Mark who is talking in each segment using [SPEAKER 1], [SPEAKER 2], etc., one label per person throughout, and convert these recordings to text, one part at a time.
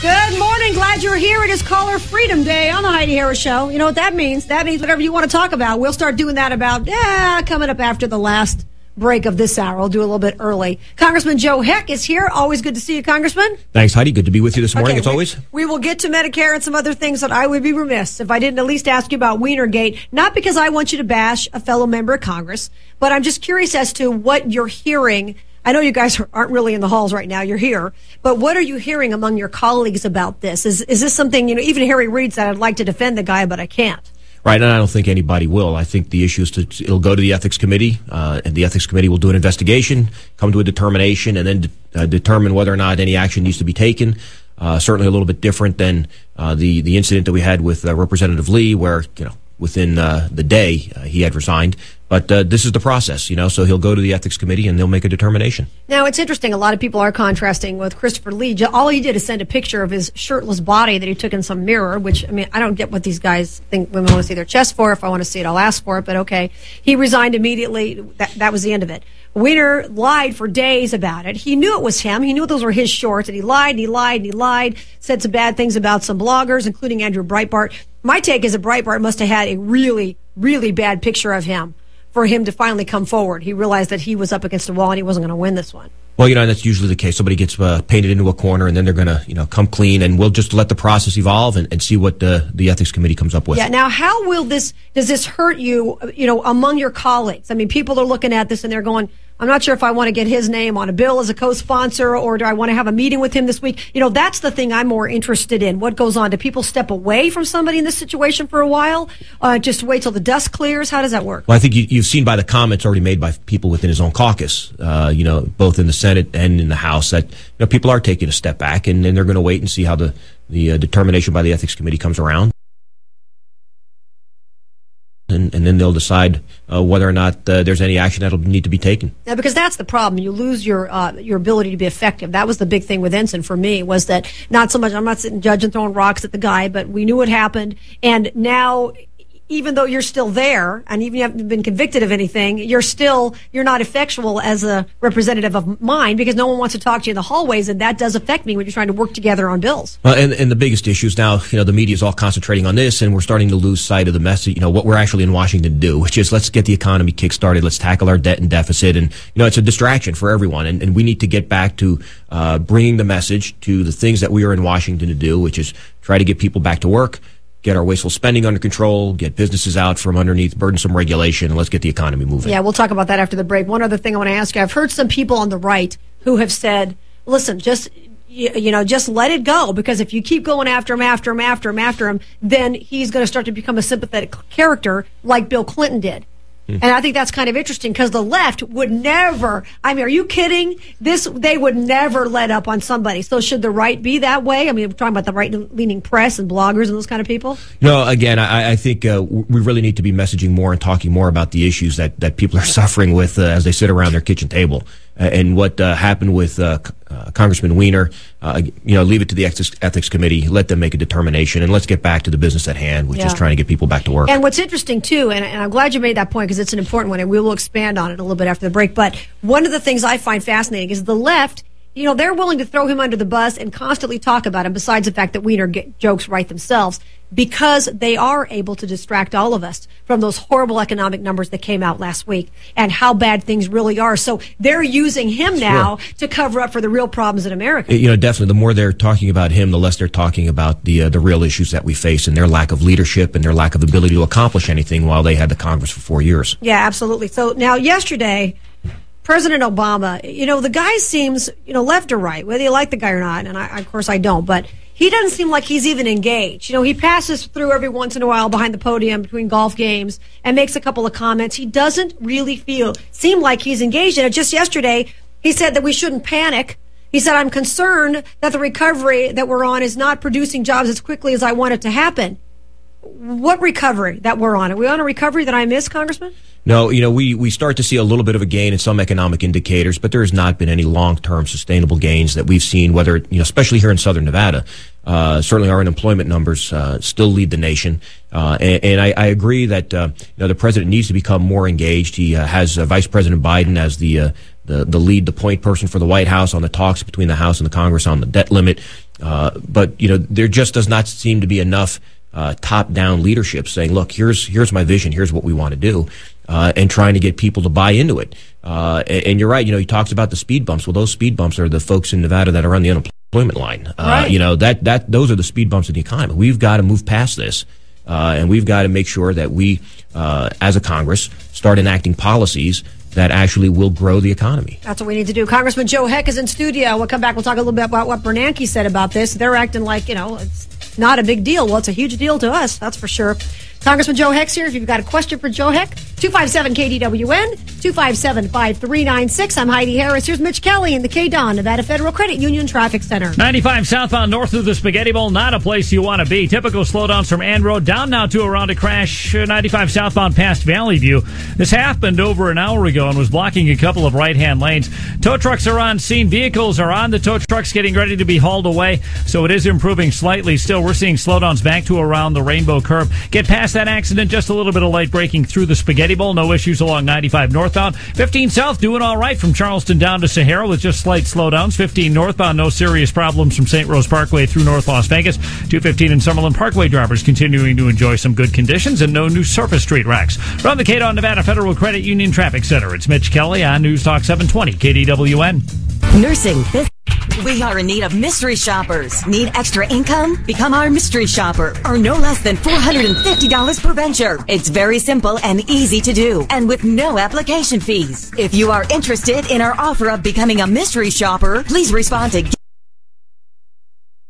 [SPEAKER 1] Good morning. Glad you're here. It is Caller Freedom Day on the Heidi Harris Show. You know what that means? That means whatever you want to talk about. We'll start doing that about coming up after the last break of this hour. I'll do a little bit early. Congressman Joe Heck is here. Always good to see you, Congressman.
[SPEAKER 2] Thanks, Heidi. Good to be with you this morning, as always.
[SPEAKER 1] We will get to Medicare and some other things that I would be remiss if I didn't at least ask you about Wienergate. Not because I want you to bash a fellow member of Congress, but I'm just curious as to what you're hearing. I know you guys aren't really in the halls right now. You're here. But what are you hearing among your colleagues about this? Is this something, even Harry Reid said, I'd like to defend the guy, but I can't.
[SPEAKER 2] Right, and I don't think anybody will. I think the issue is it'll go to the Ethics Committee, and the Ethics Committee will do an investigation, come to a determination, and then determine whether or not any action needs to be taken. Certainly a little bit different than the incident that we had with Representative Lee, where, within the day he had resigned. But this is the process, so he'll go to the Ethics Committee and they'll make a determination.
[SPEAKER 1] Now, it's interesting. A lot of people are contrasting with Christopher Lee. All he did is send a picture of his shirtless body that he took in some mirror, which, I don't get what these guys think women want to see their chest for. If I want to see it, I'll ask for it, but okay. He resigned immediately. That was the end of it. Wiener lied for days about it. He knew it was him. He knew those were his shorts, and he lied, said some bad things about some bloggers, including Andrew Breitbart. My take is that Breitbart must have had a really, really bad picture of him for him to finally come forward. He realized that he was up against a wall and he wasn't going to win this one.
[SPEAKER 2] Well, that's usually the case. Somebody gets painted into a corner and then they're going to, come clean, and we'll just let the process evolve and see what the Ethics Committee comes up with.
[SPEAKER 1] Yeah. Now, how does this hurt you, among your colleagues? People are looking at this and they're going, I'm not sure if I want to get his name on a bill as a co-sponsor, or do I want to have a meeting with him this week? That's the thing I'm more interested in. What goes on? Do people step away from somebody in this situation for a while? Just wait till the dust clears? How does that work?
[SPEAKER 2] Well, I think you've seen by the comments already made by people within his own caucus, both in the Senate and in the House, that people are taking a step back, and they're going to wait and see how the determination by the Ethics Committee comes around. And then they'll decide whether or not there's any action that'll need to be taken.
[SPEAKER 1] Yeah, because that's the problem. You lose your ability to be effective. That was the big thing with Ensign for me, was that not so much, I'm not sitting judging throwing rocks at the guy, but we knew what happened. And now, even though you're still there, and even if you haven't been convicted of anything, you're not effectual as a representative of mine, because no one wants to talk to you in the hallways, and that does affect me when you're trying to work together on bills.
[SPEAKER 2] And the biggest issue is now, the media is all concentrating on this, and we're starting to lose sight of the message, what we're actually in Washington to do, which is let's get the economy kick-started, let's tackle our debt and deficit, and, it's a distraction for everyone, and we need to get back to bringing the message to the things that we are in Washington to do, which is try to get people back to work, get our wasteful spending under control, get businesses out from underneath burdensome regulation, and let's get the economy moving.
[SPEAKER 1] Yeah, we'll talk about that after the break. One other thing I want to ask you. I've heard some people on the right who have said, listen, just let it go, because if you keep going after him, then he's going to start to become a sympathetic character like Bill Clinton did. And I think that's kind of interesting, because the left would never, are you kidding? They would never let up on somebody. So should the right be that way? We're talking about the right-leaning press and bloggers and those kind of people.
[SPEAKER 2] No, again, I think we really need to be messaging more and talking more about the issues that people are suffering with as they sit around their kitchen table. And what happened with Congressman Wiener, leave it to the Ethics Committee, let them make a determination, and let's get back to the business at hand, which is trying to get people back to work.
[SPEAKER 1] And what's interesting, too, and I'm glad you made that point, because it's an important one, and we will expand on it a little bit after the break, but one of the things I find fascinating is the left, they're willing to throw him under the bus and constantly talk about him, besides the fact that Wiener jokes right themselves, because they are able to distract all of us from those horrible economic numbers that came out last week and how bad things really are. So they're using him now to cover up for the real problems in America.
[SPEAKER 2] Definitely. The more they're talking about him, the less they're talking about the real issues that we face, and their lack of leadership and their lack of ability to accomplish anything while they had the Congress for 4 years.
[SPEAKER 1] Yeah, absolutely. So now yesterday, President Obama, the guy seems, left or right, whether you like the guy or not, and of course I don't, but he doesn't seem like he's even engaged. He passes through every once in a while behind the podium between golf games and makes a couple of comments. He doesn't really seem like he's engaged in it. Just yesterday, he said that we shouldn't panic. He said, I'm concerned that the recovery that we're on is not producing jobs as quickly as I want it to happen. What recovery that we're on? Are we on a recovery that I missed, Congressman?
[SPEAKER 2] No, we start to see a little bit of a gain in some economic indicators, but there has not been any long-term sustainable gains that we've seen, whether, especially here in Southern Nevada. Certainly our unemployment numbers still lead the nation. And I agree that, the president needs to become more engaged. He has Vice President Biden as the point person for the White House on the talks between the House and the Congress on the debt limit. But there just does not seem to be enough top-down leadership saying, look, here's my vision, here's what we want to do, and trying to get people to buy into it. And you're right, he talks about the speed bumps. Well, those speed bumps are the folks in Nevada that are on the unemployment line.
[SPEAKER 1] Right.
[SPEAKER 2] Those are the speed bumps in the economy. We've got to move past this, and we've got to make sure that we, as a Congress, start enacting policies that actually will grow the economy.
[SPEAKER 1] That's what we need to do. Congressman Joe Heck is in studio. We'll come back. We'll talk a little bit about what Bernanke said about this. They're acting like, it's not a big deal. Well, it's a huge deal to us, that's for sure. Congressman Joe Heck's here. If you've got a question for Joe Heck, 257-KDWN, 257-5396. I'm Heidi Harris. Here's Mitch Kelly in the KDON, Nevada Federal Credit Union Traffic Center.
[SPEAKER 3] 95 southbound north of the Spaghetti Bowl, not a place you want to be. Typical slowdowns from Ann Road down now to around a crash. 95 southbound past Valley View. This happened over an hour ago and was blocking a couple of right-hand lanes. Tow trucks are on scene. Vehicles are on the tow trucks getting ready to be hauled away. So it is improving slightly. Still, we're seeing slowdowns back to around the Rainbow Curve. Get past that accident, just a little bit of light braking through the Spaghetti Bowl. No issues along 95 northbound. 15 south doing all right from Charleston down to Sahara with just slight slowdowns. 15 northbound, no serious problems from St. Rose Parkway through North Las Vegas. 215 and Summerlin Parkway drivers continuing to enjoy some good conditions and no new surface street wrecks. From the KDON Nevada Federal Credit Union Traffic Center, it's Mitch Kelly on News Talk 720 KDWN.
[SPEAKER 4] Nursing. We are in need of mystery shoppers. Need extra income? Become our mystery shopper. Earn no less than $450 per venture. It's very simple and easy to do, and with no application fees. If you are interested in our offer of becoming a mystery shopper, please respond to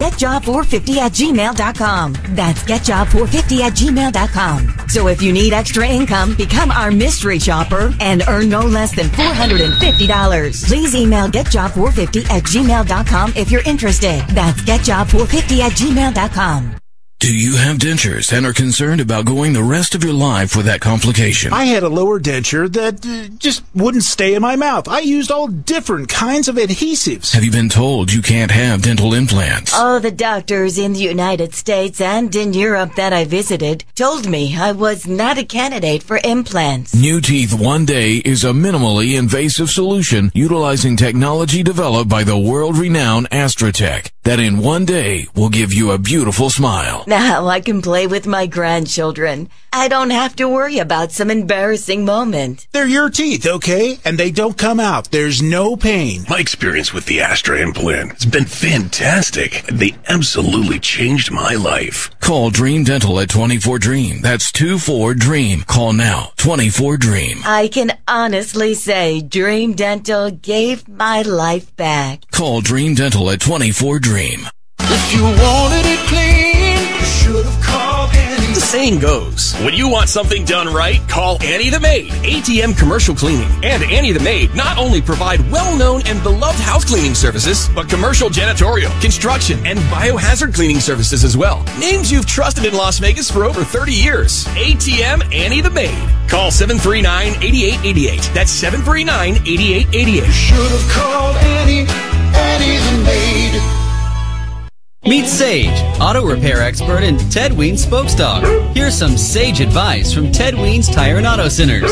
[SPEAKER 4] getjob450@gmail.com. That's getjob450@gmail.com. So if you need extra income, become our mystery shopper and earn no less than $450. Please email getjob450@gmail.com if you're interested. That's getjob450@gmail.com.
[SPEAKER 5] Do you have dentures and are concerned about going the rest of your life with that complication?
[SPEAKER 6] I had a lower denture that just wouldn't stay in my mouth. I used all different kinds of adhesives.
[SPEAKER 5] Have you been told you can't have dental implants?
[SPEAKER 4] All the doctors in the United States and in Europe that I visited told me I was not a candidate for implants.
[SPEAKER 5] New Teeth One Day is a minimally invasive solution utilizing technology developed by the world-renowned Astratech that in one day will give you a beautiful smile.
[SPEAKER 4] Now I can play with my grandchildren. I don't have to worry about some embarrassing moment.
[SPEAKER 6] They're your teeth, okay? And they don't come out. There's no pain.
[SPEAKER 7] My experience with the Astra implant has been fantastic. They absolutely changed my life.
[SPEAKER 5] Call Dream Dental at 24-DREAM. That's 24-DREAM. Call now. 24-DREAM.
[SPEAKER 4] I can honestly say Dream Dental gave my life back.
[SPEAKER 5] Call Dream Dental at 24-DREAM.
[SPEAKER 8] If you wanted it clean, you should have called Annie.
[SPEAKER 9] The saying goes, when you want something done right, call Annie the Maid. ATM Commercial Cleaning and Annie the Maid not only provide well-known and beloved house cleaning services, but commercial janitorial, construction, and biohazard cleaning services as well. Names you've trusted in Las Vegas for over 30 years. ATM Annie the Maid. Call 739-8888. That's 739-8888.
[SPEAKER 8] You should have called Annie the Maid.
[SPEAKER 10] Meet Sage, auto repair expert and Ted Weens spokesdog. Here's some sage advice from Ted Weens Tire and Auto Centers.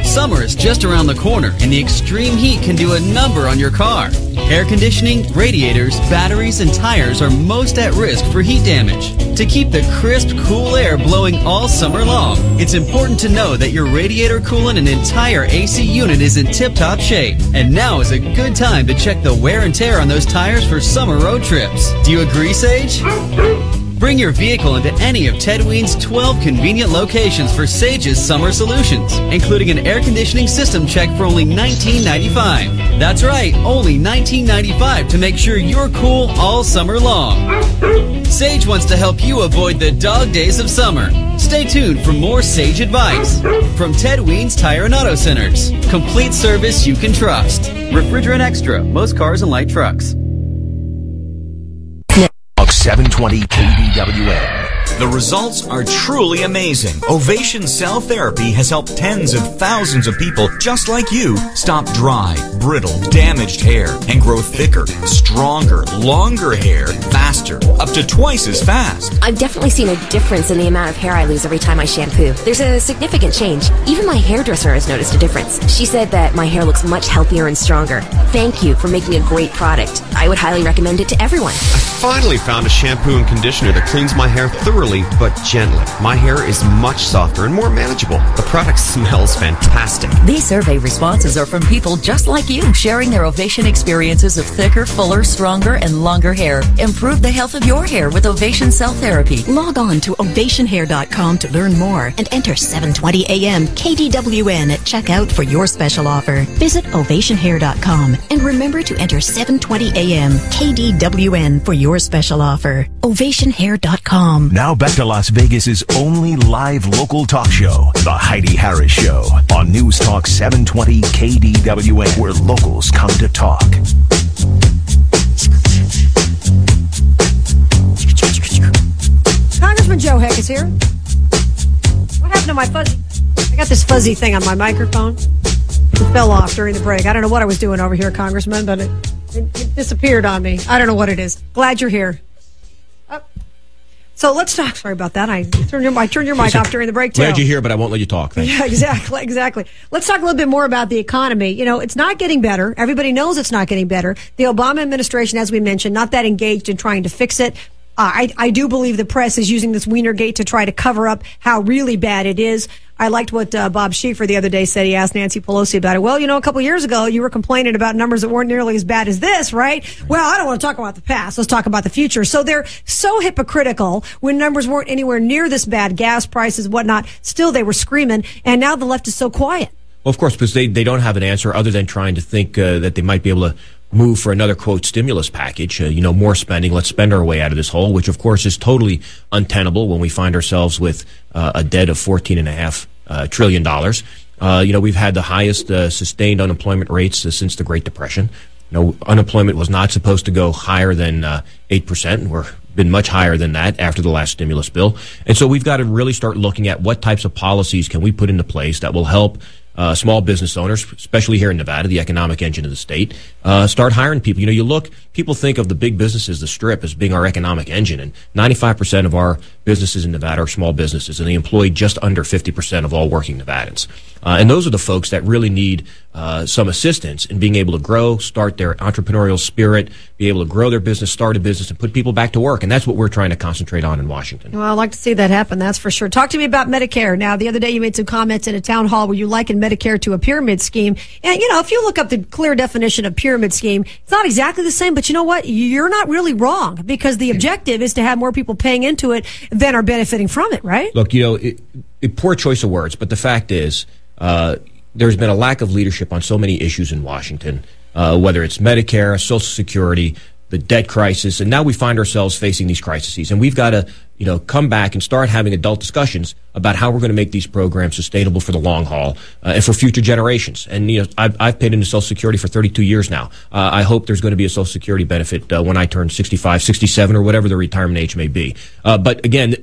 [SPEAKER 10] Summer is just around the corner and the extreme heat can do a number on your car. Air conditioning, radiators, batteries, and tires are most at risk for heat damage. To keep the crisp, cool air blowing all summer long, it's important to know that your radiator coolant and entire AC unit is in tip-top shape. And now is a good time to check the wear and tear on those tires for summer road trips. Do you agree, Sage? Bring your vehicle into any of Ted Weens' 12 convenient locations for Sage's summer solutions, including an air conditioning system check for only $19.95. That's right, only $19.95 to make sure you're cool all summer long. Sage wants to help you avoid the dog days of summer. Stay tuned for more Sage advice from Ted Weens Tire and Auto Centers. Complete service you can trust. Refrigerant Extra, most cars and light trucks.
[SPEAKER 11] 720 KDWN. The results are truly amazing. Ovation Cell Therapy has helped tens of thousands of people just like you stop dry, brittle, damaged hair and grow thicker, stronger, longer hair faster, up to twice as fast.
[SPEAKER 12] I've definitely seen a difference in the amount of hair I lose every time I shampoo. There's a significant change. Even my hairdresser has noticed a difference. She said that my hair looks much healthier and stronger. Thank you for making a great product. I would highly recommend it to everyone.
[SPEAKER 13] I finally found a shampoo and conditioner that cleans my hair thoroughly but gently. My hair is much softer and more manageable. The product smells fantastic.
[SPEAKER 14] These survey responses are from people just like you, sharing their Ovation experiences of thicker, fuller, stronger, and longer hair. Improve the health of your hair with Ovation Cell Therapy. Log on to ovationhair.com to learn more and enter 720 AM KDWN at checkout for your special offer. Visit ovationhair.com and remember to enter 720 AM KDWN for your special offer. Ovationhair.com.
[SPEAKER 15] Now back to Las Vegas's only live local talk show, The Heidi Harris Show, on News Talk 720 KDWN, where locals come to talk.
[SPEAKER 1] Congressman Joe Heck is here. What happened to my fuzzy? I got this fuzzy thing on my microphone. It fell off during the break. I don't know what I was doing over here, Congressman, but it disappeared on me. I don't know what it is. Glad you're here. So let's talk. Sorry about that. I turned your mic off during the break, too.
[SPEAKER 2] Glad you're here, but I won't let you talk. Thanks.
[SPEAKER 1] Yeah, exactly. Let's talk a little bit more about the economy. You know, it's not getting better. Everybody knows it's not getting better. The Obama administration, as we mentioned, not that engaged in trying to fix it. I do believe the press is using this Wienergate to try to cover up how really bad it is. I liked what Bob Schieffer the other day said. He asked Nancy Pelosi about it. Well, you know, a couple years ago, you were complaining about numbers that weren't nearly as bad as this, right? Well, I don't want to talk about the past. Let's talk about the future. So they're so hypocritical when numbers weren't anywhere near this bad. Gas prices, whatnot. Still, they were screaming. And now the left is so quiet.
[SPEAKER 2] Well, of course, because they don't have an answer other than trying to think that they might be able to move for another, quote, stimulus package, more spending. Let's spend our way out of this hole, which, of course, is totally untenable when we find ourselves with a debt of $14.5 trillion. We've had the highest sustained unemployment rates since the Great Depression. Unemployment was not supposed to go higher than 8%. We've been much higher than that after the last stimulus bill. And so we've got to really start looking at what types of policies can we put into place that will help small business owners, especially here in Nevada, the economic engine of the state, start hiring people. People think of the big businesses, the Strip, as being our economic engine, and 95% of our businesses in Nevada are small businesses, and they employ just under 50% of all working Nevadans. And those are the folks that really need some assistance in being able to grow, start their entrepreneurial spirit, be able to grow their business, start a business, and put people back to work. And that's what we're trying to concentrate on in Washington.
[SPEAKER 1] Well, I'd like to see that happen, that's for sure. Talk to me about Medicare. Now, the other day you made some comments in a town hall where you likened Medicare to a pyramid scheme. And, if you look up the clear definition of pyramid scheme, it's not exactly the same, but you know what? You're not really wrong, because the objective is to have more people paying into it than are benefiting from it, right?
[SPEAKER 2] Look, poor choice of words, but the fact is, there's been a lack of leadership on so many issues in Washington, whether it's Medicare, Social Security, the debt crisis, and now we find ourselves facing these crises. And we've got to, come back and start having adult discussions about how we're going to make these programs sustainable for the long haul and for future generations. And, I've paid into Social Security for 32 years now. I hope there's going to be a Social Security benefit when I turn 65, 67, or whatever the retirement age may be. But again,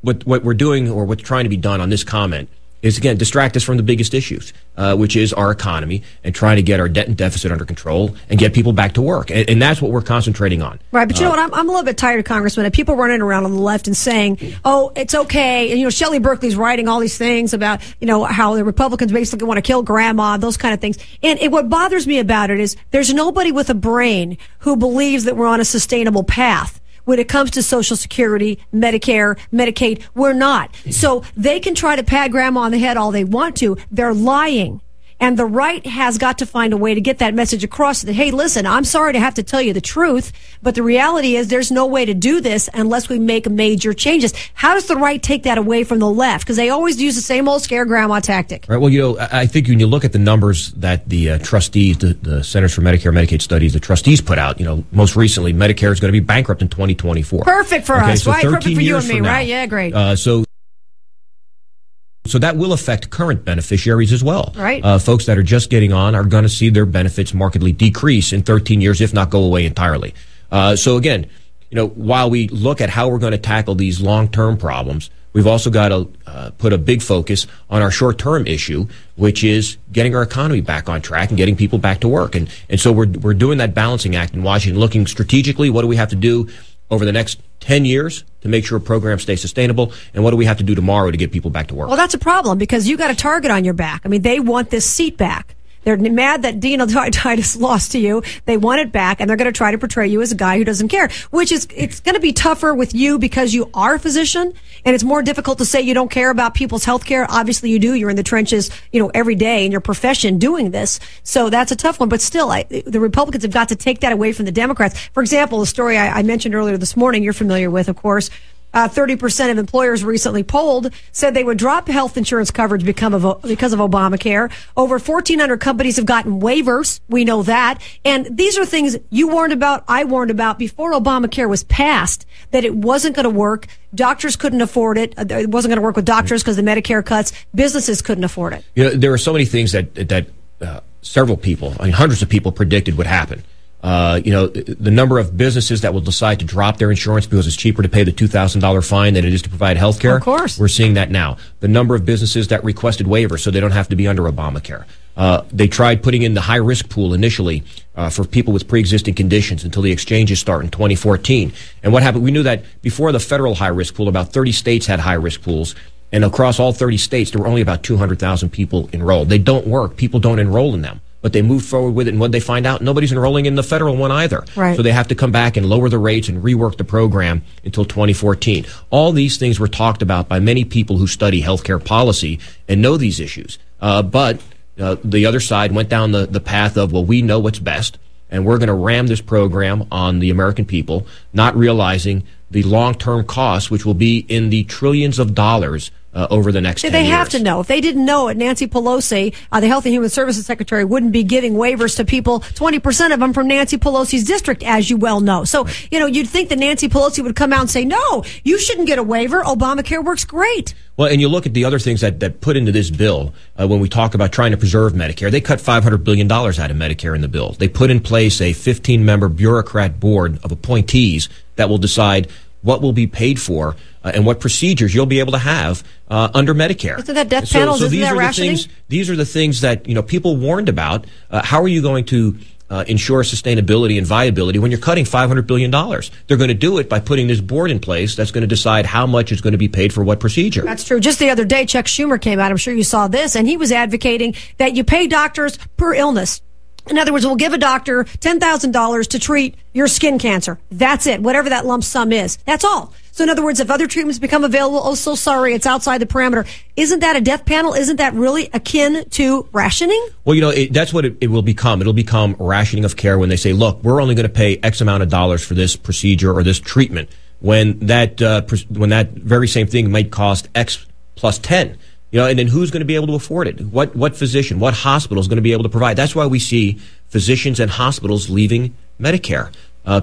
[SPEAKER 2] what we're doing, or what's trying to be done on this comment, is, again, distract us from the biggest issues, which is our economy, and trying to get our debt and deficit under control and get people back to work. And that's what we're concentrating on.
[SPEAKER 1] Right, but you know what? I'm a little bit tired, Congressman, of people running around on the left and saying, oh, it's okay. And, Shelley Berkeley's writing all these things about, how the Republicans basically want to kill grandma, those kind of things. And what bothers me about it is there's nobody with a brain who believes that we're on a sustainable path. When it comes to Social Security, Medicare, Medicaid, we're not. So they can try to pat grandma on the head all they want to. They're lying. And the right has got to find a way to get that message across that, hey, listen, I'm sorry to have to tell you the truth, but the reality is there's no way to do this unless we make major changes. How does the right take that away from the left? Because they always use the same old scare grandma tactic.
[SPEAKER 2] Right. Well, I think when you look at the numbers that the trustees, the Centers for Medicare and Medicaid Studies, the trustees put out, most recently, Medicare is going to be bankrupt in 2024.
[SPEAKER 1] Perfect for us,
[SPEAKER 2] so
[SPEAKER 1] right? Perfect for you and me, right? Yeah, great.
[SPEAKER 2] So that will affect current beneficiaries as well.
[SPEAKER 1] Right.
[SPEAKER 2] Folks that are just getting on are going to see their benefits markedly decrease in 13 years, if not go away entirely. So again, while we look at how we're going to tackle these long-term problems, we've also got to put a big focus on our short-term issue, which is getting our economy back on track and getting people back to work. And so we're doing that balancing act in Washington, looking strategically, what do we have to do over the next 10 years to make sure programs stay sustainable, and what do we have to do tomorrow to get people back to work?
[SPEAKER 1] Well, that's a problem because you got a target on your back. I mean, they want this seat back. They're mad that Dino Titus lost to you. They want it back, and they're going to try to portray you as a guy who doesn't care, which is, it's going to be tougher with you because you are a physician, and it's more difficult to say you don't care about people's health care. Obviously you do. You're in the trenches, every day in your profession doing this. So that's a tough one. But still, the Republicans have got to take that away from the Democrats. For example, the story I mentioned earlier this morning, you're familiar with, of course. 30% of employers recently polled said they would drop health insurance coverage because of Obamacare. Over 1,400 companies have gotten waivers. We know that. And these are things you warned about, I warned about before Obamacare was passed, that it wasn't going to work. Doctors couldn't afford it. It wasn't going to work with doctors because the Medicare cuts. Businesses couldn't afford it.
[SPEAKER 2] There are so many things that several people, hundreds of people predicted would happen. The number of businesses that will decide to drop their insurance because it's cheaper to pay the $2,000 fine than it is to provide health care.
[SPEAKER 1] Of course.
[SPEAKER 2] We're seeing that now. The number of businesses that requested waivers so they don't have to be under Obamacare. They tried putting in the high-risk pool initially for people with pre-existing conditions until the exchanges start in 2014. And what happened, we knew that before the federal high-risk pool, about 30 states had high-risk pools. And across all 30 states, there were only about 200,000 people enrolled. They don't work. People don't enroll in them. But they moved forward with it, and what they find out, nobody's enrolling in the federal one either.
[SPEAKER 1] Right.
[SPEAKER 2] So they have to come back and lower the rates and rework the program until 2014. All these things were talked about by many people who study healthcare policy and know these issues. But the other side went down the path of, well, we know what's best, and we're going to ram this program on the American people, not realizing the long-term costs, which will be in the trillions of dollars over the next 10 years.
[SPEAKER 1] They have to know. If they didn't know it, Nancy Pelosi, the Health and Human Services Secretary, wouldn't be giving waivers to people, 20% of them from Nancy Pelosi's district, as you well know. So, you'd think that Nancy Pelosi would come out and say, no, you shouldn't get a waiver. Obamacare works great.
[SPEAKER 2] Well, and you look at the other things that put into this bill, when we talk about trying to preserve Medicare, they cut $500 billion out of Medicare in the bill. They put in place a 15-member bureaucrat board of appointees that will decide what will be paid for and what procedures you'll be able to have under Medicare.
[SPEAKER 1] Isn't that death panels? Isn't that rationing?
[SPEAKER 2] These are the things that people warned about. How are you going to ensure sustainability and viability when you're cutting $500 billion? They're going to do it by putting this board in place that's going to decide how much is going to be paid for what procedure.
[SPEAKER 1] That's true. Just the other day, Chuck Schumer came out. I'm sure you saw this, and he was advocating that you pay doctors per illness. In other words, we'll give a doctor $10,000 to treat your skin cancer. That's it, whatever that lump sum is. That's all. So in other words, if other treatments become available, oh, so sorry, it's outside the parameter. Isn't that a death panel? Isn't that really akin to rationing?
[SPEAKER 2] Well, that's what it will become. It'll become rationing of care when they say, look, we're only going to pay X amount of dollars for this procedure or this treatment when that very same thing might cost X plus 10. And then who's going to be able to afford it? What physician, what hospital is going to be able to provide? That's why we see physicians and hospitals leaving Medicare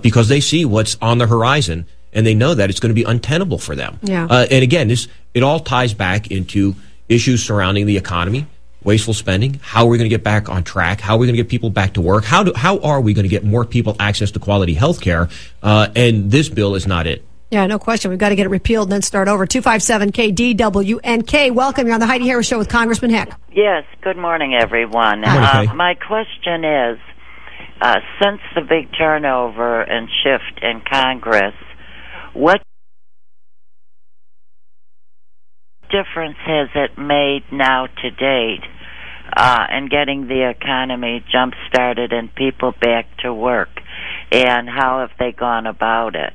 [SPEAKER 2] because they see what's on the horizon and they know that it's going to be untenable for them.
[SPEAKER 1] Yeah.
[SPEAKER 2] And again, it all ties back into issues surrounding the economy, wasteful spending. How are we going to get back on track? How are we going to get people back to work? How are we going to get more people access to quality health care? And this bill is not it.
[SPEAKER 1] Yeah, no question. We've got to get it repealed and then start over. 257-KDWNK. Welcome. You're on the Heidi Harris Show with Congressman Heck.
[SPEAKER 16] Yes. Good morning, everyone. My question is, since the big turnover and shift in Congress, what difference has it made now to date in getting the economy jump-started and people back to work? And how have they gone about it?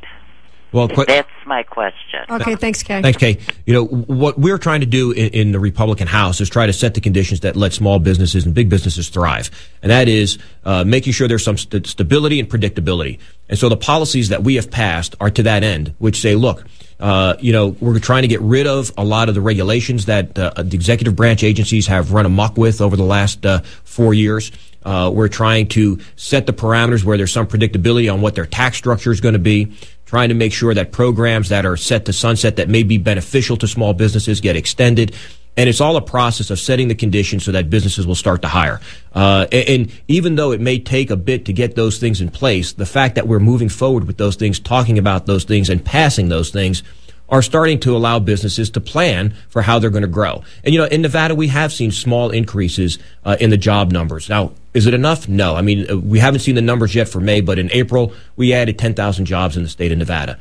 [SPEAKER 2] Well,
[SPEAKER 16] that's my question.
[SPEAKER 1] Okay, thanks, Kay.
[SPEAKER 2] Thanks, Kay. What we're trying to do in the Republican House is try to set the conditions that let small businesses and big businesses thrive. And that is making sure there's some stability and predictability. And so the policies that we have passed are to that end, which say, look, we're trying to get rid of a lot of the regulations that the executive branch agencies have run amok with over the last 4 years. We're trying to set the parameters where there's some predictability on what their tax structure is going to be, trying to make sure that programs that are set to sunset that may be beneficial to small businesses get extended. And it's all a process of setting the conditions so that businesses will start to hire. And even though it may take a bit to get those things in place, the fact that we're moving forward with those things, talking about those things, and passing those things are starting to allow businesses to plan for how they're going to grow. And, in Nevada, we have seen small increases in the job numbers. Now, is it enough? No. I mean, we haven't seen the numbers yet for May, but in April, we added 10,000 jobs in the state of Nevada.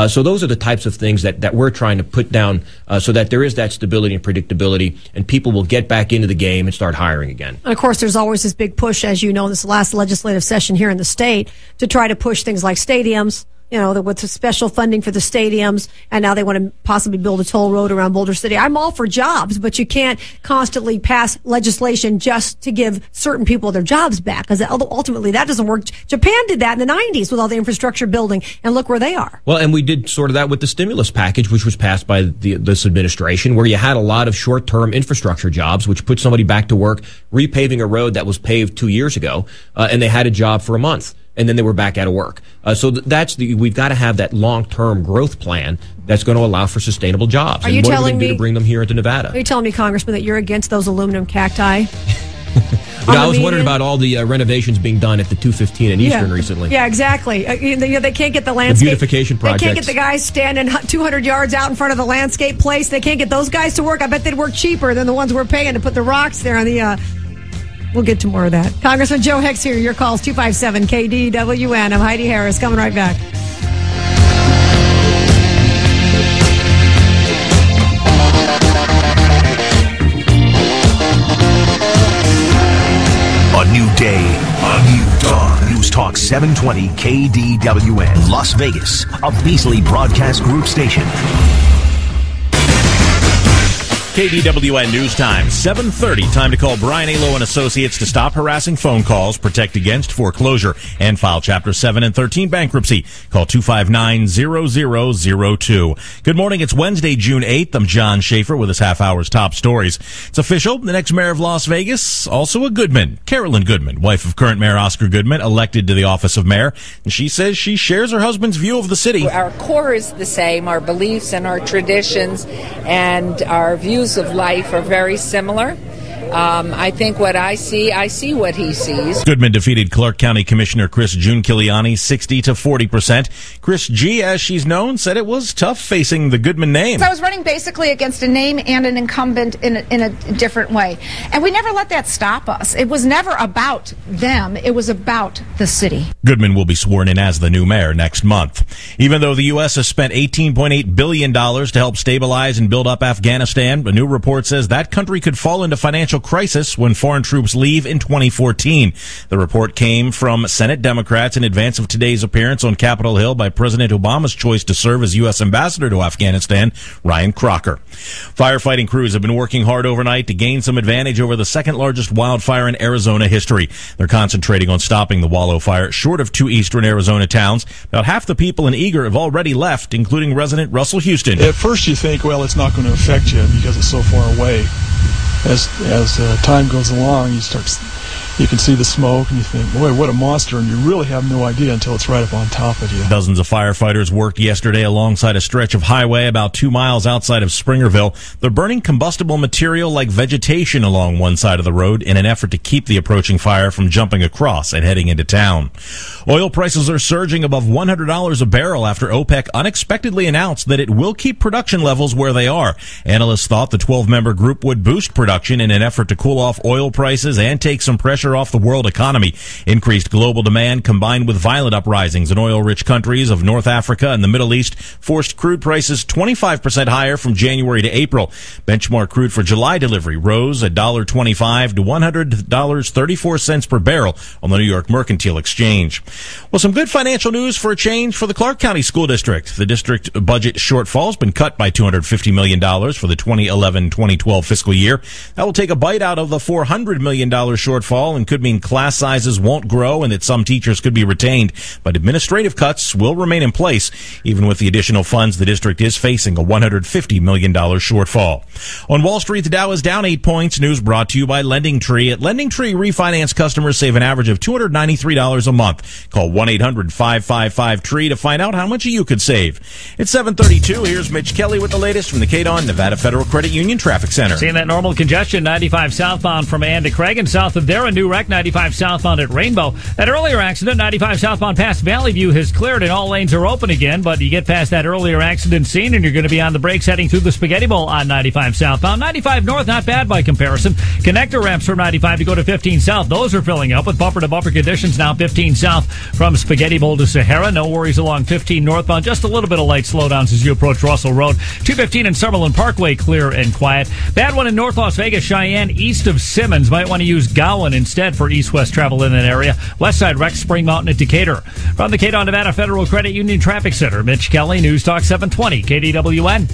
[SPEAKER 2] So those are the types of things that we're trying to put down so that there is that stability and predictability, and people will get back into the game and start hiring again.
[SPEAKER 1] And of course, there's always this big push, as you know, in this last legislative session here in the state, to try to push things like stadiums, with the special funding for the stadiums, and now they want to possibly build a toll road around Boulder City. I'm all for jobs, but you can't constantly pass legislation just to give certain people their jobs back, because ultimately that doesn't work. Japan did that in the 90s with all the infrastructure building, and look where they are.
[SPEAKER 2] Well, and we did sort of that with the stimulus package, which was passed by this administration, where you had a lot of short-term infrastructure jobs, which put somebody back to work repaving a road that was paved 2 years ago, and they had a job for a month. And then they were back out of work. So we've got to have that long-term growth plan that's going to allow for sustainable jobs.
[SPEAKER 1] Are you
[SPEAKER 2] and what
[SPEAKER 1] telling
[SPEAKER 2] are we going to
[SPEAKER 1] me
[SPEAKER 2] do to bring them here into Nevada?
[SPEAKER 1] Are you telling me, Congressman, that you're against those aluminum cacti?
[SPEAKER 2] I was wondering about all the renovations being done at the 215 in Eastern recently.
[SPEAKER 1] Yeah, exactly. They can't get the landscape.
[SPEAKER 2] The beautification projects.
[SPEAKER 1] They can't get the guys standing 200 yards out in front of the landscape place. They can't get those guys to work. I bet they'd work cheaper than the ones we're paying to put the rocks there on the... We'll get to more of that. Congressman Joe Hicks here. Your calls 257 KDWN. I'm Heidi Harris. Coming right back.
[SPEAKER 15] A new day, a new dawn. News Talk 720 KDWN, Las Vegas, a Beasley Broadcast Group station.
[SPEAKER 17] KDWN News Time, 7:30. Time to call Brian Alo and Associates to stop harassing phone calls, protect against foreclosure, and file Chapter 7 and 13 bankruptcy. Call 259-0002. Good morning. It's Wednesday, June 8th. I'm John Schaefer with this half hour's top stories. It's official. The next mayor of Las Vegas, also a Goodman. Carolyn Goodman, wife of current mayor Oscar Goodman, elected to the office of mayor. And she says she shares her husband's view of the city.
[SPEAKER 18] Our core is the same. Our beliefs and our traditions and our views of life are very similar. I think what I see what he sees.
[SPEAKER 17] Goodman defeated Clark County Commissioner Chris Giunciliani 60-40%. Chris G, as she's known, said it was tough facing the Goodman name.
[SPEAKER 19] So I was running basically against a name and an incumbent in a different way. And we never let that stop us. It was never about them. It was about the city.
[SPEAKER 17] Goodman will be sworn in as the new mayor next month. Even though the U.S. has spent $18.8 billion to help stabilize and build up Afghanistan, a new report says that country could fall into financial crisis when foreign troops leave in 2014. The report came from Senate Democrats in advance of today's appearance on Capitol Hill by President Obama's choice to serve as U.S. ambassador to Afghanistan, Ryan Crocker. Firefighting crews have been working hard overnight to gain some advantage over the second largest wildfire in Arizona history. They're concentrating on stopping the Wallow fire short of two eastern Arizona towns. About half the people in Eager have already left, including resident Russell Houston.
[SPEAKER 20] At first you think, well, it's not going to affect you because it's so far away. As time goes along, you can see the smoke and you think, boy, what a monster, and you really have no idea until it's right up on top of you.
[SPEAKER 17] Dozens of firefighters worked yesterday alongside a stretch of highway about 2 miles outside of Springerville. They're burning combustible material like vegetation along one side of the road in an effort to keep the approaching fire from jumping across and heading into town. Oil prices are surging above $100 a barrel after OPEC unexpectedly announced that it will keep production levels where they are. Analysts thought the 12-member group would boost production in an effort to cool off oil prices and take some pressure off the world economy. Increased global demand combined with violent uprisings in oil-rich countries of North Africa and the Middle East forced crude prices 25% higher from January to April. Benchmark crude for July delivery rose $1.25 to $100.34 per barrel on the New York Mercantile Exchange. Well, some good financial news for a change for the Clark County School District. The district budget shortfall has been cut by $250 million for the 2011-2012 fiscal year. That will take a bite out of the $400 million shortfall fall and could mean class sizes won't grow and that some teachers could be retained. But administrative cuts will remain in place. Even with the additional funds, the district is facing a $150 million shortfall. On Wall Street, the Dow is down 8 points. News brought to you by LendingTree. At LendingTree, refinance customers save an average of $293 a month. Call 1-800-555-TREE to find out how much you could save. It's 7:32. Here's Mitch Kelly with the latest from the KDON Nevada Federal Credit Union Traffic Center.
[SPEAKER 3] Seeing that normal congestion, 95 southbound from Ann to Craig, and south of there, a new wreck, 95 southbound at Rainbow. That earlier accident, 95 southbound past Valley View, has cleared and all lanes are open again, but you get past that earlier accident scene and you're going to be on the brakes heading through the Spaghetti Bowl on 95 southbound. 95 north, not bad by comparison. Connector ramps from 95 to go to 15 south. Those are filling up with bumper-to-bumper conditions now. 15 south from Spaghetti Bowl to Sahara. No worries along 15 northbound. Just a little bit of light slowdowns as you approach Russell Road. 215 and Summerlin Parkway, clear and quiet. Bad one in North Las Vegas, Cheyenne, east of Simmons. Might want to use Gowan instead for east-west travel in that area. West side wreck, Spring Mountain at Decatur. From the KDON Nevada Federal Credit Union Traffic Center, Mitch Kelly, News Talk 720, KDWN.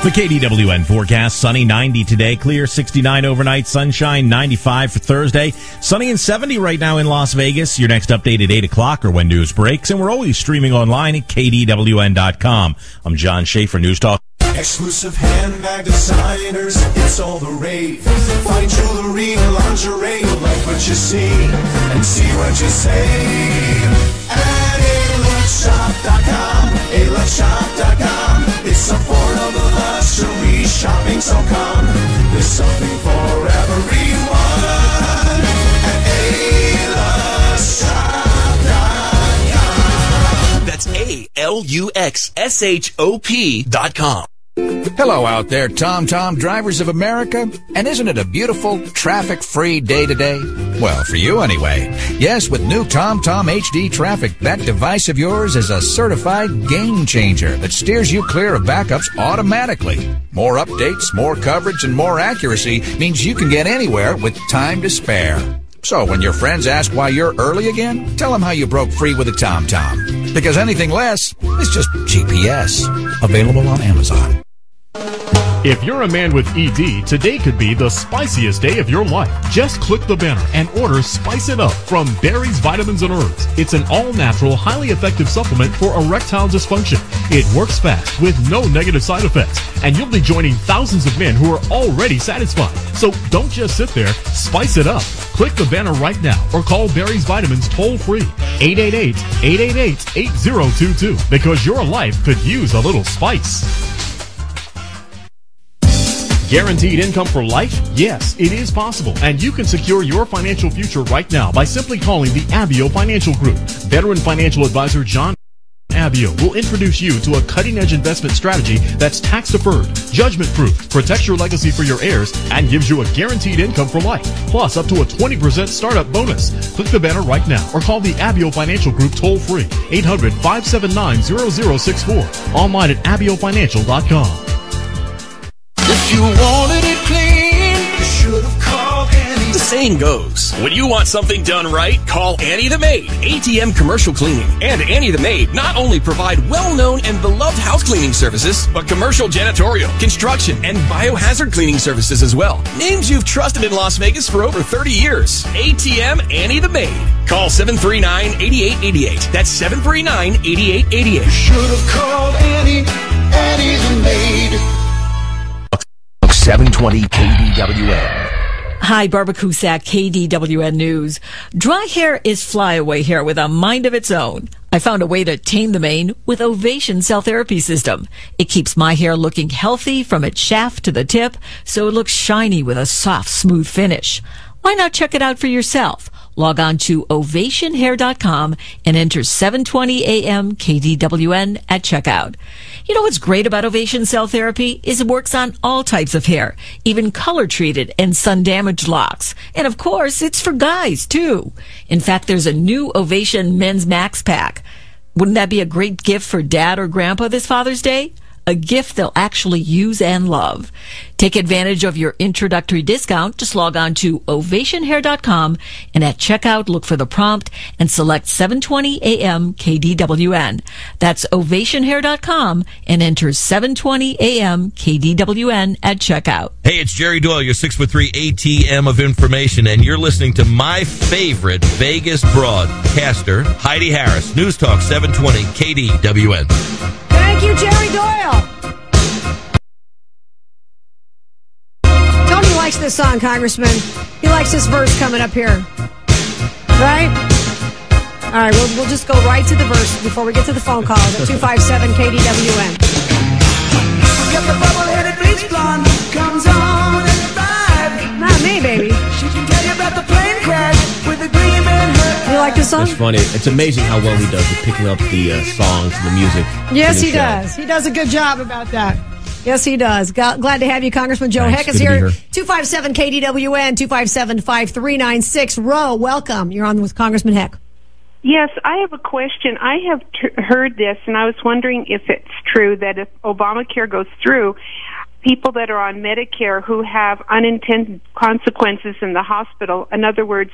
[SPEAKER 17] The KDWN forecast, sunny 90 today, clear 69 overnight, sunshine 95 for Thursday, sunny and 70 right now in Las Vegas. Your next update at 8 o'clock or when news breaks, and we're always streaming online at KDWN.com. I'm John Schaefer, News Talk.
[SPEAKER 8] Exclusive handbag designers, it's all the rave. Fine jewelry, lingerie, like what you see and see what you save. At aluxshop.com, aluxshop.com. It's affordable luxury shopping, so come. There's something for everyone at aluxshop.com.
[SPEAKER 9] That's ALUXSHOP.com.
[SPEAKER 21] Hello out there, TomTom drivers of America. And isn't it a beautiful, traffic-free day today? Well, for you anyway. Yes, with new TomTom HD Traffic, that device of yours is a certified game changer that steers you clear of backups automatically. More updates, more coverage, and more accuracy means you can get anywhere with time to spare. So when your friends ask why you're early again, tell them how you broke free with a TomTom. Because anything less is just GPS. Available on Amazon.
[SPEAKER 22] If you're a man with ED, today could be the spiciest day of your life. Just click the banner and order Spice It Up from Berries, Vitamins, and Herbs. It's an all-natural, highly effective supplement for erectile dysfunction. It works fast with no negative side effects, and you'll be joining thousands of men who are already satisfied. So don't just sit there. Spice it up. Click the banner right now or call Berries Vitamins toll-free, 888-888-8022, because your life could use a little spice. Guaranteed income for life? Yes, it is possible. And you can secure your financial future right now by simply calling the Abio Financial Group. Veteran financial advisor John Abio will introduce you to a cutting-edge investment strategy that's tax-deferred, judgment-proof, protects your legacy for your heirs, and gives you a guaranteed income for life, plus up to a 20% startup bonus. Click the banner right now or call the Abio Financial Group toll-free, 800-579-0064, online at abiofinancial.com.
[SPEAKER 8] If you wanted it clean, you should have called Annie.
[SPEAKER 9] The saying goes, when you want something done right, call Annie the Maid, ATM Commercial Cleaning. And Annie the Maid not only provide well-known and beloved house cleaning services, but commercial janitorial, construction, and biohazard cleaning services as well. Names you've trusted in Las Vegas for over 30 years. ATM Annie the Maid. Call 739-8888. That's 739-8888.
[SPEAKER 8] You should have called Annie, Annie the Maid.
[SPEAKER 15] 720 KDWN.
[SPEAKER 14] Hi, Barbara Cusack, KDWN News. Dry hair is flyaway hair with a mind of its own. I found a way to tame the mane with Ovation Cell Therapy System. It keeps my hair looking healthy from its shaft to the tip, so it looks shiny with a soft, smooth finish. Why not check it out for yourself? Log on to ovationhair.com and enter 720 AM KDWN at checkout. You know what's great about Ovation Cell Therapy is it works on all types of hair, even color-treated and sun-damaged locks. And of course, it's for guys, too. In fact, there's a new Ovation Men's Max Pack. Wouldn't that be a great gift for dad or grandpa this Father's Day? a gift they'll actually use and love. Take advantage of your introductory discount. Just log on to ovationhair.com and at checkout look for the prompt and select 720 AM KDWN. That's ovationhair.com and enter 720 AM KDWN at checkout.
[SPEAKER 6] Hey, it's Jerry Doyle, your 6'3" ATM of information, and you're listening to my favorite Vegas broadcaster, Heidi Harris. News Talk 720 KDWN.
[SPEAKER 1] Thank you, Jerry Doyle. Tony likes this song, Congressman. He likes this verse coming up here. Right? All right, we'll just go right to the verse before we get to the phone calls at 257 KDWN.
[SPEAKER 8] Get the bubble-headed bleach blonde comes on at 5.
[SPEAKER 1] Not me, baby.
[SPEAKER 8] She can tell you about the plane crash with a gleam in her.
[SPEAKER 1] You like this song?
[SPEAKER 2] It's funny. It's amazing how well he does at picking up the songs and the music.
[SPEAKER 1] Yes,
[SPEAKER 2] for
[SPEAKER 1] he
[SPEAKER 2] the show.
[SPEAKER 1] does. He does a good job about that. Yes, he does. Glad to have you, Congressman Joe
[SPEAKER 2] Thanks.
[SPEAKER 1] Heck is
[SPEAKER 2] Good to
[SPEAKER 1] here.
[SPEAKER 2] be here.
[SPEAKER 1] 257 KDWN, 257-5396. Ro, welcome. You're on with Congressman Heck.
[SPEAKER 7] Yes, I have a question. I have heard this, and I was wondering if it's true that if Obamacare goes through, people that are on Medicare who have unintended consequences in the hospital, in other words,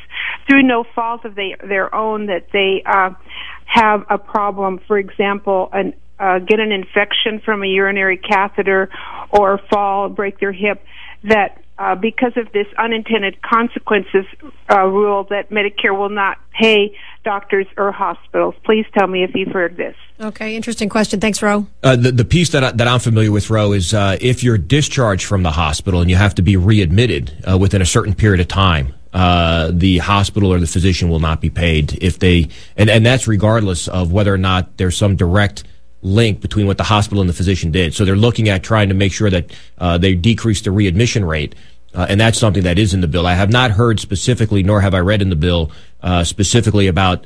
[SPEAKER 7] through no fault of their own, that they have a problem, for example, get an infection from a urinary catheter or fall, break their hip, that because of this unintended consequences rule that Medicare will not pay doctors or hospitals. Please tell me if you've heard this.
[SPEAKER 1] Okay, interesting question. Thanks, Ro.
[SPEAKER 2] The piece that I'm familiar with, Ro, is if you're discharged from the hospital and you have to be readmitted within a certain period of time, the hospital or the physician will not be paid if they, and that's regardless of whether or not there's some direct link between what the hospital and the physician did. So they're looking at trying to make sure that they decrease the readmission rate, and that's something that is in the bill. I have not heard specifically, nor have I read in the bill specifically about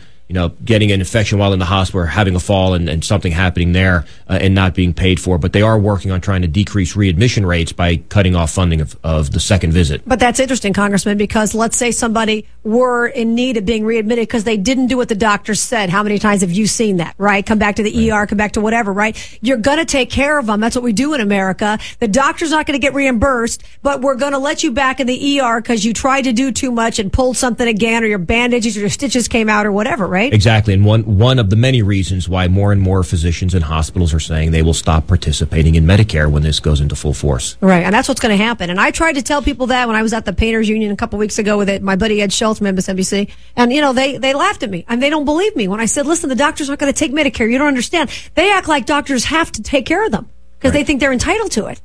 [SPEAKER 2] getting an infection while in the hospital or having a fall and something happening there and not being paid for. But they are working on trying to decrease readmission rates by cutting off funding of the second visit.
[SPEAKER 1] But that's interesting, Congressman, because let's say somebody were in need of being readmitted because they didn't do what the doctor said. How many times have you seen that, right? Come back to the ER, come back to whatever, right? You're going to take care of them. That's what we do in America. The doctor's not going to get reimbursed, but we're going to let you back in the ER because you tried to do too much and pulled something again, or your bandages or your stitches came out or whatever, right?
[SPEAKER 2] Exactly. And one of the many reasons why more and more physicians and hospitals are saying they will stop participating in Medicare when this goes into full force.
[SPEAKER 1] Right. And that's what's going to happen. And I tried to tell people that when I was at the Painters Union a couple weeks ago with my buddy Ed Schultz from MSNBC. And, they laughed at me. And they don't believe me when I said, listen, the doctors aren't going to take Medicare. You don't understand. They act like doctors have to take care of them because they think they're entitled to it.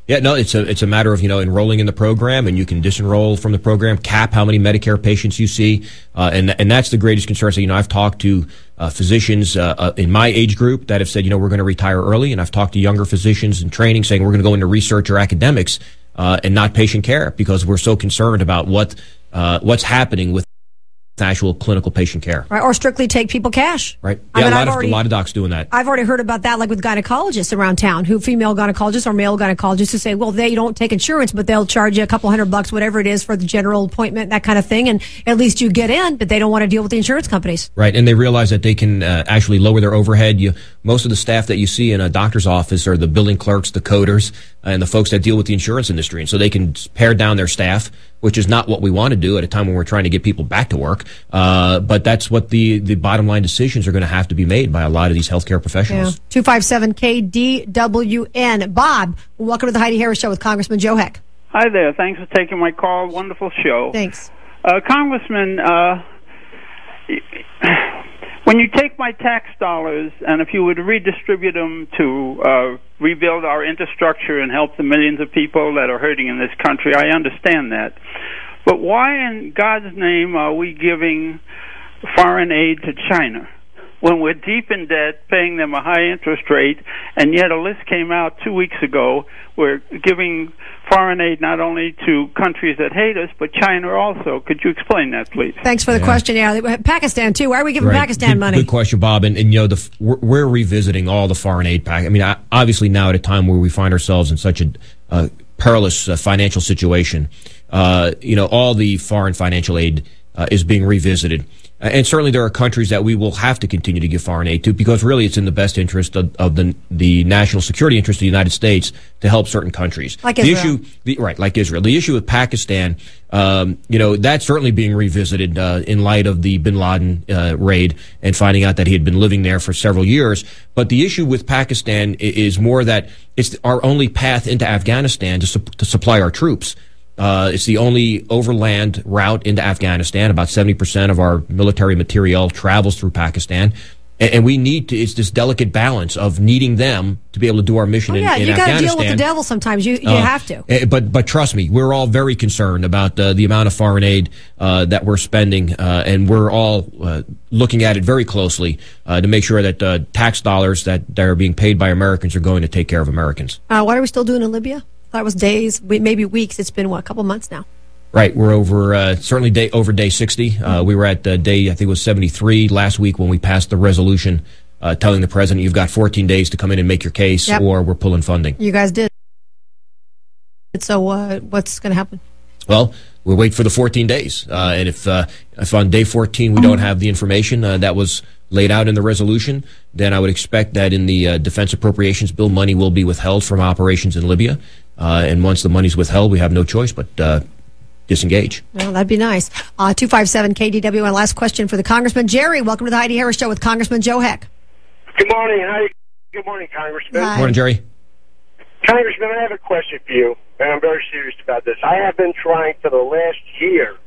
[SPEAKER 2] Yeah, no, it's a matter of, enrolling in the program, and you can disenroll from the program, cap how many Medicare patients you see. And that's the greatest concern. So, I've talked to physicians in my age group that have said, we're going to retire early. And I've talked to younger physicians in training saying we're going to go into research or academics and not patient care because we're so concerned about what's happening with actual clinical patient care.
[SPEAKER 1] Right, or strictly take people cash.
[SPEAKER 2] Right. Yeah, a lot of docs doing that.
[SPEAKER 1] I've already heard about that, like with gynecologists around town, female gynecologists or male gynecologists who say, well, they don't take insurance, but they'll charge you a couple $100, whatever it is, for the general appointment, that kind of thing, and at least you get in, but they don't want to deal with the insurance companies.
[SPEAKER 2] Right, and they realize that they can actually lower their overhead. Most of the staff that you see in a doctor's office are the billing clerks, the coders, and the folks that deal with the insurance industry, and so they can pare down their staff, which is not what we want to do at a time when we're trying to get people back to work. But that's what the bottom line decisions are going to have to be made by a lot of these healthcare professionals.
[SPEAKER 1] Yeah. 257 KDWN. Bob, welcome to the Heidi Harris Show with Congressman Joe Heck.
[SPEAKER 23] Hi there. Thanks for taking my call. Wonderful show.
[SPEAKER 1] Thanks.
[SPEAKER 23] Congressman, when you take my tax dollars and if you would redistribute them to rebuild our infrastructure and help the millions of people that are hurting in this country, I understand that. But why in God's name are we giving foreign aid to China when we're deep in debt, paying them a high interest rate, and yet a list came out 2 weeks ago, we're giving foreign aid not only to countries that hate us, but China also. Could you explain that, please?
[SPEAKER 1] Thanks for the question. Yeah, Pakistan, too. Why are we giving Pakistan money?
[SPEAKER 2] Good question, Bob. And we're revisiting all the foreign aid pack. I mean, obviously now at a time where we find ourselves in such a perilous financial situation, all the foreign financial aid is being revisited. And certainly there are countries that we will have to continue to give foreign aid to because really it's in the best interest of the national security interest of the United States to help certain countries.
[SPEAKER 1] Like Israel.
[SPEAKER 2] Like Israel. The issue with Pakistan, that's certainly being revisited in light of the bin Laden raid and finding out that he had been living there for several years. But the issue with Pakistan is more that it's our only path into Afghanistan to supply our troops. It's the only overland route into Afghanistan. About 70% of our military material travels through Pakistan. And we need to, it's this delicate balance of needing them to be able to do our mission in Afghanistan.
[SPEAKER 1] You got to deal with the devil sometimes. You have to.
[SPEAKER 2] But trust me, we're all very concerned about the amount of foreign aid that we're spending, and we're all looking at it very closely to make sure that tax dollars that are being paid by Americans are going to take care of Americans.
[SPEAKER 1] What are we still doing in Libya? I thought it was days, maybe weeks. It's been, a couple months now?
[SPEAKER 2] Right, we're over certainly over day 60. We were at day, I think it was 73 last week when we passed the resolution telling the president you've got 14 days to come in and make your case, or we're pulling funding.
[SPEAKER 1] You guys did. So what's going to happen?
[SPEAKER 2] Well, we'll wait for the 14 days, and if on day 14 we don't have the information that was laid out in the resolution, then I would expect that in the Defense Appropriations Bill, money will be withheld from operations in Libya. And once the money's withheld, we have no choice but disengage.
[SPEAKER 1] Well, that'd be nice. 257 KDWN. Last question for the Congressman. Jerry, welcome to the Heidi Harris Show with Congressman Joe Heck.
[SPEAKER 4] Good morning. Hi. Good morning, Congressman.
[SPEAKER 1] Hi.
[SPEAKER 2] Good morning, Jerry.
[SPEAKER 4] Congressman, I have a question for you, and I'm very serious about this. I have been trying for the last year,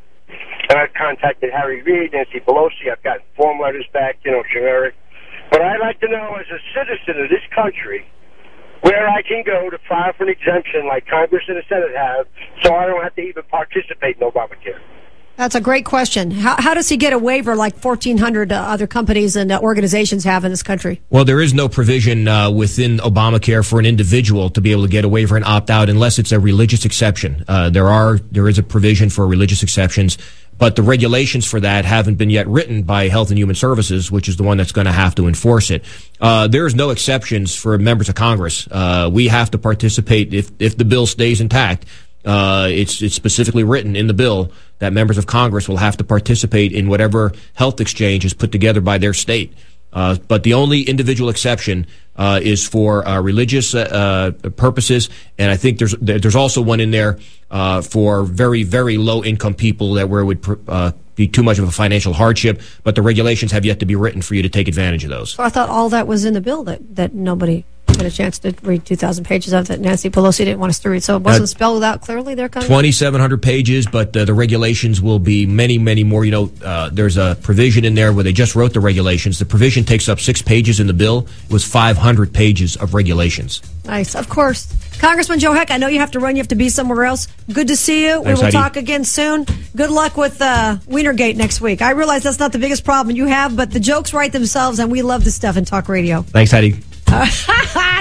[SPEAKER 4] and I've contacted Harry Reid, Nancy Pelosi. I've gotten form letters back, generic. But I'd like to know, as a citizen of this country, where I can go to file for an exemption like Congress and the Senate have, so I don't have to even participate in Obamacare.
[SPEAKER 1] That's a great question. How does he get a waiver like 1,400 other companies and organizations have in this country?
[SPEAKER 2] Well, there is no provision within Obamacare for an individual to be able to get a waiver and opt out unless it's a religious exception. There is a provision for religious exceptions, but the regulations for that haven't been yet written by Health and Human Services, which is the one that's going to have to enforce it. There is no exceptions for members of Congress. We have to participate if the bill stays intact. It's specifically written in the bill that members of Congress will have to participate in whatever health exchange is put together by their state. But the only individual exception is for religious purposes, and I think there's also one in there for very, very low income people where it would be too much of a financial hardship. But the regulations have yet to be written for you to take advantage of those.
[SPEAKER 1] So I thought all that was in the bill that nobody had a chance to read 2,000 pages of, that Nancy Pelosi didn't want us to read. So it wasn't spelled out clearly there, Congress? 2,700
[SPEAKER 2] pages, but the regulations will be many, many more. There's a provision in there where they just wrote the regulations. The provision takes up 6 pages in the bill. It was 500 pages of regulations.
[SPEAKER 1] Nice, of course. Congressman Joe Heck, I know you have to run. You have to be somewhere else. Good to see you.
[SPEAKER 2] Thanks,
[SPEAKER 1] we will
[SPEAKER 2] Heidi.
[SPEAKER 1] talk again soon. Good luck with Wienergate next week. I realize that's not the biggest problem you have, but the jokes write themselves, and we love this stuff in talk radio.
[SPEAKER 2] Thanks, Heidi.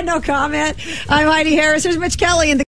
[SPEAKER 1] No comment. I'm Heidi Harris. Here's Mitch Kelly in the